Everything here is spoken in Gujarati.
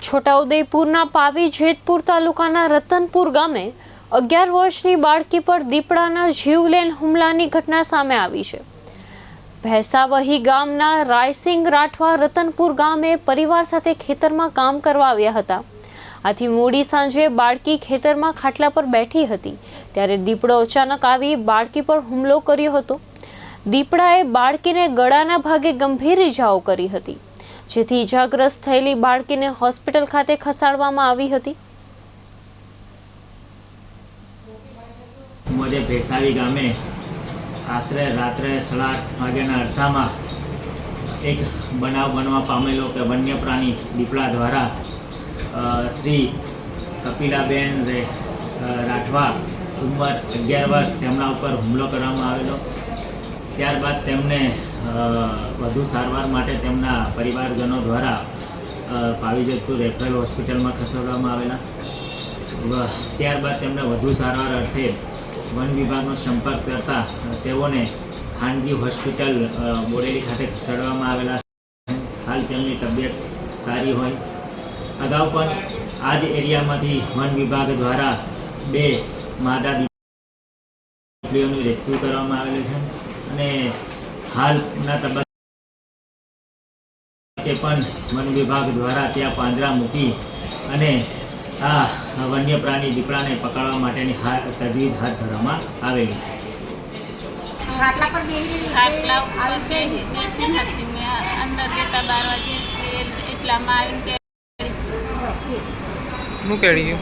છોટાઉદેપુરના પાવી જેતપુર તાલુકાના રતનપુર ગામે 11 વર્ષની બાળકી પર દીપડાના જીવલેણ હુમલાની ઘટના સામે આવી છે। ભેસાવહી ગામના રાયસિંગ રાઠવા રતનપુર ગામે પરિવાર સાથે ખેતરમાં કામ કરવા આવ્યા હતા। આથી મોડી સાંજે બાળકી ખેતરમાં ખાટલા પર બેઠી હતી ત્યારે દીપડો અચાનક આવી બાળકી પર હુમલો કર્યો હતો। દીપડાએ બાળકીને ગળાના ભાગે ગંભીર ઈજાઓ કરી હતી, જેથી ઈજાગ્રસ્ત થયેલી બાળકીને હોસ્પિટલ ખાતે ખસેડવામાં આવી હતી। मुझे भैसावी गामे आश्रे रात्रे 8:30 वाग्याना अरसामां एक बनाव बनवा पामेलो के वन्य प्राणी दीपड़ा द्वारा श्री कपिलाबेन राठवा उमर 11 वर्ष तेमना पर हुमलो करवामां आवेलो। त्यारबाद तेमने વધુ સારવાર માટે તેમના પરિવારજનો દ્વારા પાવી જેતપુર રેફરલ હોસ્પિટલમાં ખસેડવામાં આવેલા। ત્યારબાદ તેમને વધુ સારવાર અર્થે વન વિભાગનો સંપર્ક કરતા તેઓને ખાનગી હોસ્પિટલ બોડેલી ખાતે ખસેડવામાં આવેલા। હાલ તેમની તબિયત સારી હોય। અગાઉ પણ આ જ એરિયામાંથી વન વિભાગ દ્વારા 2 માદા દીપડીઓનું રેસ્ક્યુ કરવામાં આવેલું છે અને હાલના તબક્કે પણ વન વિભાગ દ્વારા ત્યાં પાંજરા મૂકી અને આ વન્ય પ્રાણી દીપડાને પકડવા માટેની તજવીજ હાથ ધરવામાં આવેલી છે। ખાટલા પર બેસી હતી મેં અંદર જતા 12 વાગે એટલામાં આવીને શું કેડી ગયું?